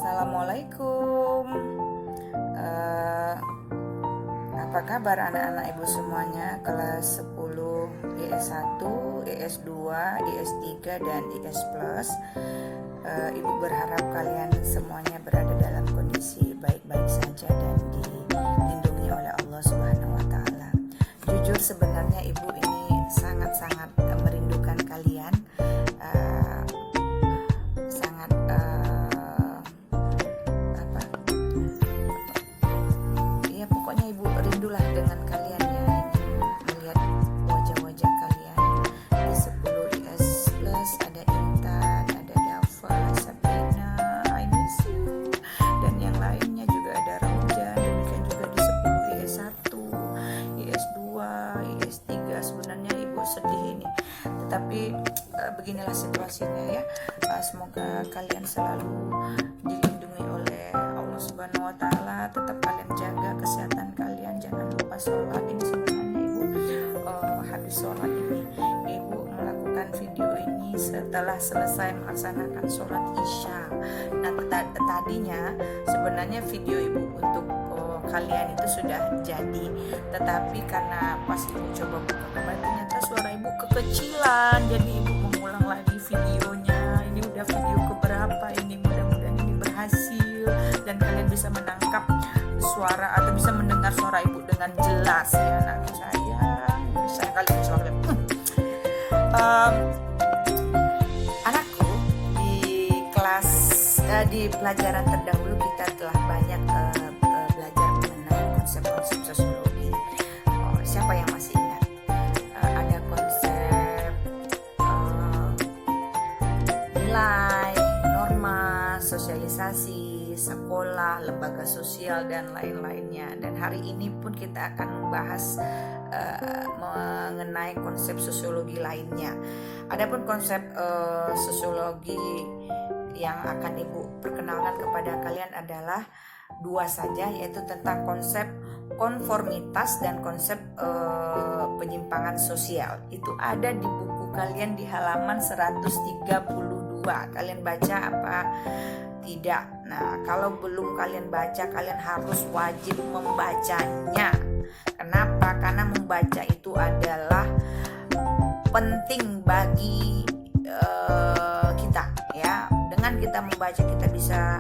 Assalamualaikum. Apa kabar anak-anak ibu semuanya kelas 10 IS1, IS2, IS3 dan IS Plus. Ibu berharap kalian semuanya berada dalam kondisi baik-baik saja dan dilindungi oleh Allah Subhanahu wa taala. Jujur sebenarnya ibu ini sangat-sangat merindukan kalian. Pokoknya ibu rindulah dengan kalian ya, melihat wajah-wajah kalian di 10 IS Plus. Ada Intan, ada Dafa, Sabrina, I miss you, dan yang lainnya juga ada Raujan. Demikian juga di 10 IS1, IS2, IS3. Sebenarnya ibu sedih ini, tetapi beginilah situasinya ya. Semoga kalian selalu dilindungi oleh Allah Subhanahu wa taala. Tetap kalian jaga kesehatan kalian, jangan lupa sholat. Ini sebenarnya ibu habis sholat ini ibu melakukan video ini setelah selesai melaksanakan sholat isya. Nah tadinya sebenarnya video ibu untuk kalian itu sudah jadi, tetapi karena pas ibu coba buka kembali ternyata suara ibu kekecilan, jadi ibu mengulang lagi videonya. Ini udah video keberapa ini, mudah-mudahan ini berhasil dan kalian bisa menangkap suara atau bisa mendengar suara ibu dengan jelas ya. Anak saya kali ini suara anakku di kelas di pelajaran terdahulu kita telah banyak belajar mengenai konsep-konsep sosiologi. Siapa yang masih ingat? Ada konsep nilai, norma, sosialisasi, sekolah, lembaga sosial dan lain-lainnya. Dan hari ini pun kita akan membahas mengenai konsep sosiologi lainnya. Adapun konsep sosiologi yang akan ibu perkenalkan kepada kalian adalah dua saja, yaitu tentang konsep konformitas dan konsep penyimpangan sosial. Itu ada di buku kalian di halaman 132. Kalian baca apa tidak? Nah, kalau belum kalian baca, kalian harus wajib membacanya. Kenapa? Karena membaca itu adalah penting bagi kita ya. Dengan kita membaca kita bisa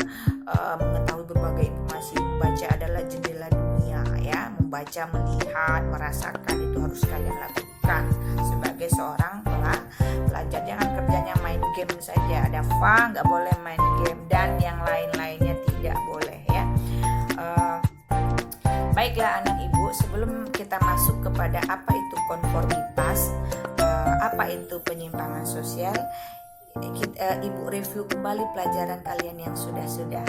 mengetahui berbagai informasi. Membaca adalah jendela dunia ya. Membaca, melihat, merasakan, itu harus kalian lakukan sebagai seorang pelajar. Jangan kerjanya main game saja. Ada fun, nggak boleh main game, dan yang lain-lainnya tidak boleh ya. Baiklah anak ibu, sebelum kita masuk kepada apa itu konformitas, apa itu penyimpangan sosial, ibu review kembali pelajaran kalian yang sudah-sudah.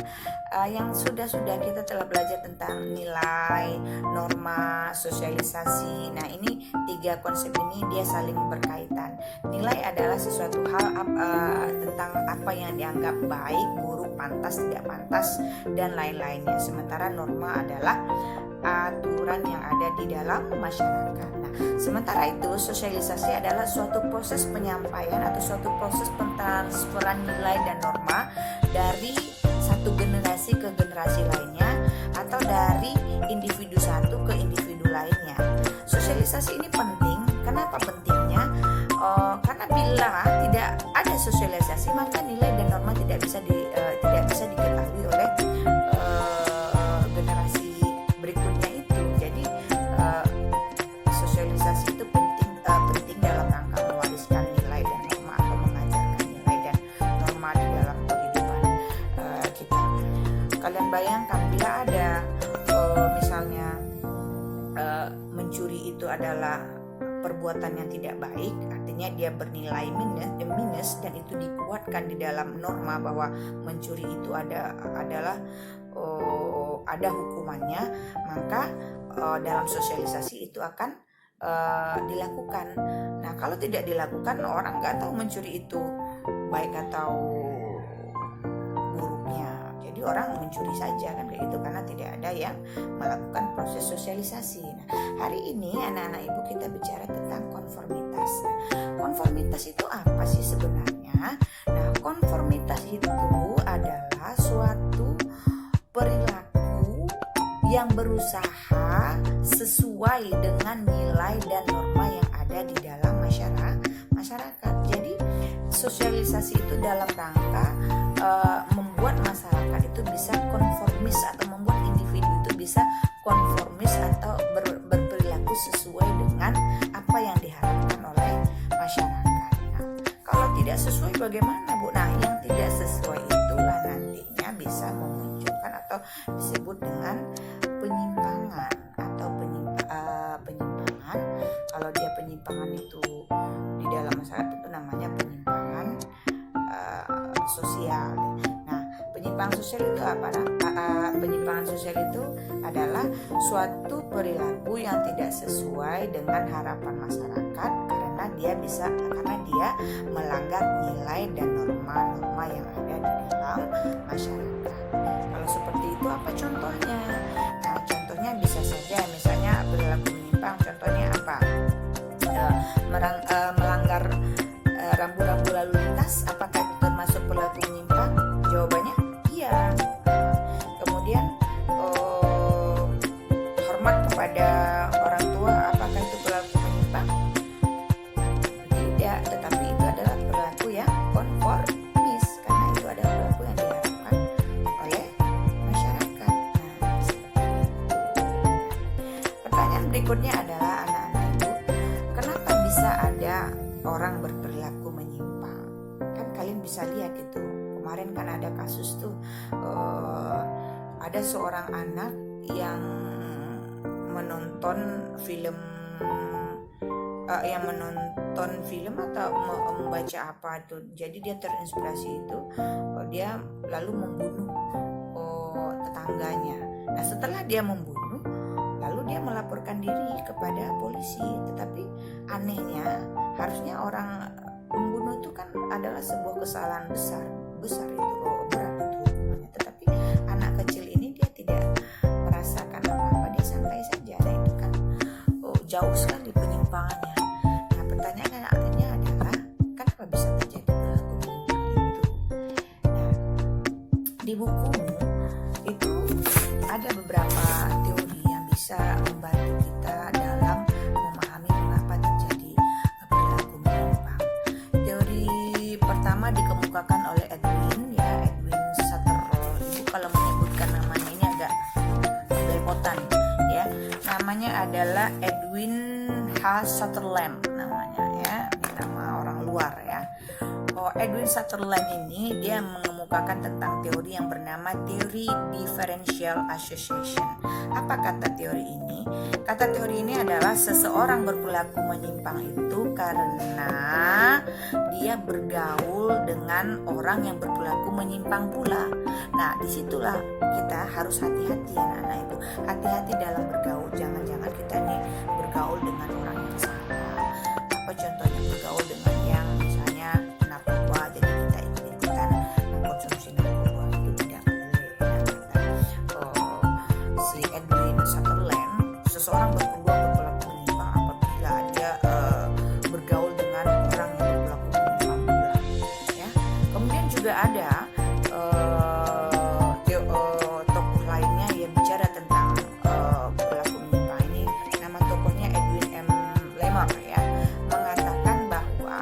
Yang sudah-sudah kita telah belajar tentang nilai, norma, sosialisasi. Nah ini tiga konsep ini dia saling berkaitan. Nilai adalah sesuatu hal tentang apa yang dianggap baik, buruk, pantas, tidak pantas, dan lain-lainnya. Sementara norma adalah aturan yang ada di dalam masyarakat. Nah, sementara itu sosialisasi adalah suatu proses penyampaian atau suatu proses pentransferan nilai dan norma dari satu generasi ke generasi lainnya atau dari individu satu ke individu lainnya. Sosialisasi ini penting. Kenapa pentingnya? Karena bila tidak ada sosialisasi maka nilai dan norma tidak bisa diketahui oleh generasi berikutnya itu. Jadi sosialisasi itu penting dalam rangka mewariskan nilai dan norma atau mengajarkan nilai dan norma di dalam kehidupan kita. Kalian bayangkan bila ada misalnya mencuri itu adalah perbuatan yang tidak baik, artinya dia bernilai minus dan itu dikuatkan di dalam norma bahwa mencuri itu adalah ada hukumannya, maka dalam sosialisasi itu akan dilakukan. Nah kalau tidak dilakukan, orang nggak tahu mencuri itu baik atau buruknya. Jadi orang mencuri saja kan kayak gitu, karena tidak ada yang melakukan proses sosialisasi. Nah, hari ini anak-anak ibu kita bicara tentang konformitas. Konformitas itu apa sih sebenarnya? Nah, konformitas itu adalah suatu berusaha sesuai dengan nilai dan norma yang ada di dalam masyarakat. Jadi sosialisasi itu dalam rangka membuat masyarakat itu bisa konformis, atau membuat individu itu bisa konformis atau berperilaku sesuai dengan apa yang diharapkan oleh masyarakat. Nah, kalau tidak sesuai bagaimana, Bu? Nah, yang tidak sesuai itulah nantinya bisa memunculkan atau disebut dengan penyimpangan atau penyimpangan. Kalau dia penyimpangan itu di dalam masyarakat itu namanya penyimpangan sosial. Nah, penyimpangan sosial itu apa? Penyimpangan sosial itu adalah suatu perilaku yang tidak sesuai dengan harapan masyarakat karena dia melanggar nilai dan norma-norma yang ada di dalam masyarakat. Kalau seperti itu apa contohnya? Nah, contohnya bisa saja misalnya perilaku menyimpang. Contohnya apa? Melanggar rambu-rambu lalu lintas. Apakah itu termasuk perilaku menyimpang? Jawabannya iya. Kemudian hormat kepada orang tua, apakah itu perilaku menyimpang? Tidak, tetapi itu adalah perilaku yang konformis karena itu adalah perilaku yang diharapkan oleh masyarakat. Nah, pertanyaan berikutnya adalah anak-anak itu, kenapa bisa ada orang berperilaku menyimpang? Kan kalian bisa lihat itu kemarin kan ada kasus tuh, ada seorang anak yang menonton film atau membaca apa itu, jadi dia terinspirasi itu, dia lalu membunuh tetangganya. Nah, setelah dia membunuh, lalu dia melaporkan diri kepada polisi. Tetapi anehnya, harusnya orang membunuh itu kan adalah sebuah kesalahan besar itu, berat itu hukumannya. Tetapi anak kecil ini dia tidak merasakan apa-apa, dia santai saja. Nah, itu kan jauh sekali penyimpangannya. Nah, pertanyaannya artinya adalah kenapa bisa terjadi perilaku menyimpang itu? Nah, di bukumu itu ada beberapa teori yang bisa membantu kita dalam memahami mengapa terjadi perilaku menyimpang. Teori pertama dikemukakan oleh Edwin Sutherland. Ibu kalau menyebutkan namanya ini agak belepotan ya. Namanya adalah Edwin Sutherland namanya ya. Ini nama orang luar ya. Edwin Sutherland ini dia mengemukakan tentang teori yang bernama teori differential association. Apa kata teori ini? Kata teori ini adalah seseorang berperilaku menyimpang itu karena dia bergaul dengan orang yang berperilaku menyimpang pula. Nah, disitulah kita harus hati-hati anak-anak itu. Hati-hati dalam bergaul. Jangan-jangan kita nih bergaul dengan orang yang salah. Apa contohnya bergaul dengan yang misalnya narkoba, jadi kita ikut-ikutan mengkonsumsi narkoba, itu tidak boleh. Si Edwin Sutherland, seseorang berpeluang berperilaku menyimpang apabila dia bergaul dengan orang yang berperilaku menyimpang pula ya. Kemudian juga ada tokoh lainnya yang bicara tentang perilaku menyimpang ini. Nama tokohnya Edwin M. Lemmer ya, mengatakan bahwa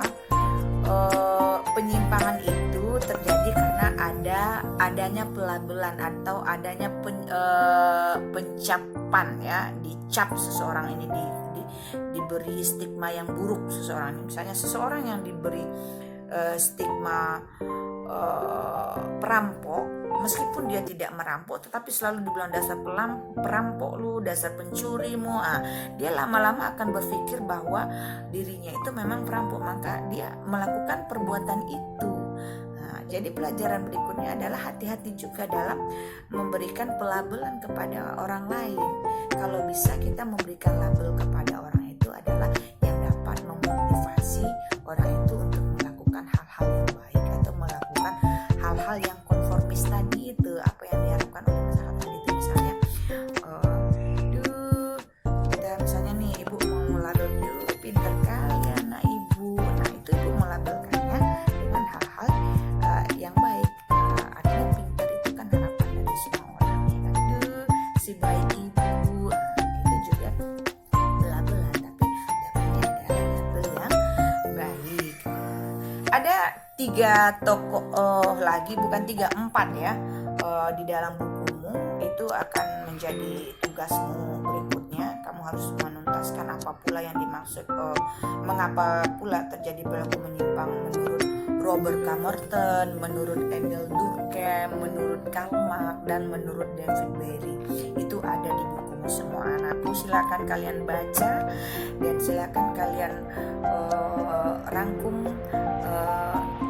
penyimpangan itu terjadi karena adanya pelabelan atau adanya pencapan ya, dicap seseorang ini, diberi stigma yang buruk seseorang ini. Misalnya seseorang yang diberi stigma perampok, meskipun dia tidak merampok tetapi selalu dibilang dasar perampok lu, dasar pencurimu, dia lama-lama akan berpikir bahwa dirinya itu memang perampok, maka dia melakukan perbuatan itu. Jadi pelajaran berikutnya adalah hati-hati juga dalam memberikan pelabelan kepada orang lain. Kalau bisa kita memberikan label kepada orang itu adalah yang dapat memotivasi orang itu untuk melakukan hal-hal yang baik atau melakukan hal-hal yang konformis tadi itu, apa yang diharapkan oleh masyarakat tadi itu. Misalnya kita misalnya nih, ibu mau melabel pinter kali anak ibu. Nah, itu ibu melabelkannya dengan hal-hal yang baik. Artinya pintar itu kan harapan dari semua orang ya kan. Si baik ibu, Ada 3 tokoh lagi, bukan 3, 4 ya, di dalam bukumu. Itu akan menjadi tugasmu berikutnya. Kamu harus menuntaskan apa pula yang dimaksud, mengapa pula terjadi perilaku menyimpang menurut Robert Camerton, menurut Emil Durkheim, menurut Karl Marx, dan menurut David Berry. Itu ada di bukumu semua, anakku. Silakan kalian baca dan silakan kalian rangkum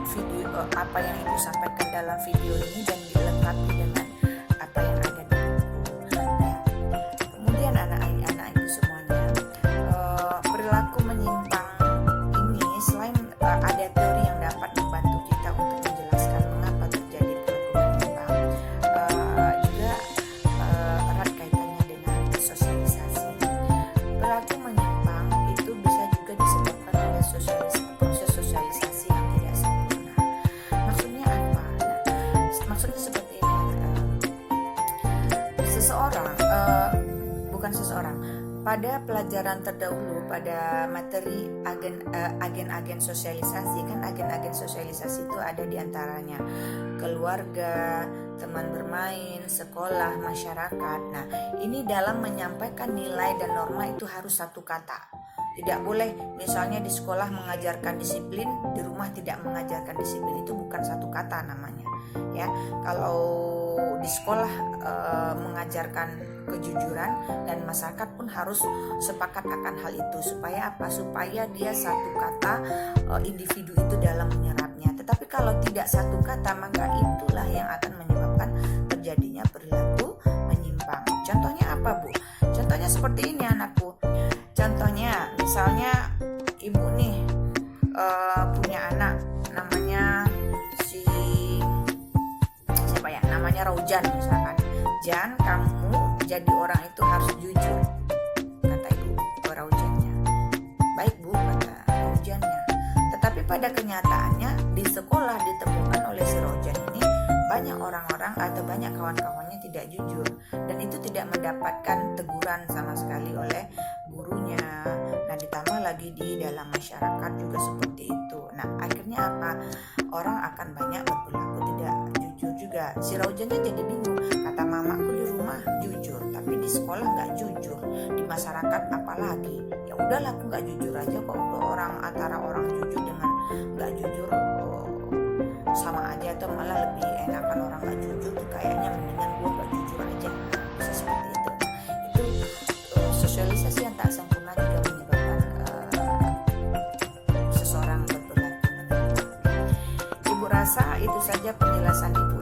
video apa yang ibu sampaikan dalam video ini dan dilengkapi dengan apa yang ada di buku. Nah, kemudian anak-anak ibu semuanya, perilaku menyimpang ini selain ada teori yang dapat membantu kita untuk menjelaskan mengapa terjadi perilaku menyimpang, juga erat kaitannya dengan sosialisasi. Perilaku menyimpang itu bisa juga disebabkan oleh proses sosialisasi yang tidak sempurna. Maksudnya apa? Maksudnya seperti ini, pada pelajaran terdahulu, pada materi agen-agen sosialisasi, kan agen-agen sosialisasi itu ada diantaranya keluarga, teman bermain, sekolah, masyarakat. Nah, ini dalam menyampaikan nilai dan norma itu harus satu kata. Tidak boleh misalnya di sekolah mengajarkan disiplin, di rumah tidak mengajarkan disiplin. Itu bukan satu kata namanya. Ya, kalau di sekolah mengajarkan kejujuran, dan masyarakat pun harus sepakat akan hal itu. Supaya apa? Supaya dia satu kata, individu itu dalam menyerapnya. Tetapi kalau tidak satu kata, maka itulah yang akan menyebabkan terjadinya perilaku menyimpang. Contohnya apa, Bu? Contohnya seperti ini, anakku. Contohnya misalnya ibu nih punya anak namanya namanya Raujan misalkan. Jan, kamu jadi orang itu harus jujur, kata ibu Raujannya. Baik, Bu, kata Raujannya. Tetapi pada kenyataannya di sekolah ditemukan oleh si Raujan ini banyak orang-orang atau banyak kawan-kawannya tidak jujur, dan itu tidak mendapatkan teguran sama sekali oleh gurunya. Nah, ditambah lagi di dalam masyarakat juga seperti itu. Nah, akhirnya apa? Orang akan banyak berperilaku tidak jujur juga. Si Raujannya jadi bingung. Kata mamaku di rumah jujur, tapi di sekolah nggak jujur, di masyarakat apalagi. Ya udahlah, aku nggak jujur aja kok. Untuk antara orang jujur dengan nggak jujur sama aja, atau malah lebih enakan orang nggak jujur tuh, kayaknya mendingan gue nggak jujur aja. Bisa seperti itu. Itu sosialisasi yang tak sempurna juga menyebabkan seseorang berperilaku menyimpang. Ibu rasa itu saja penjelasan ibu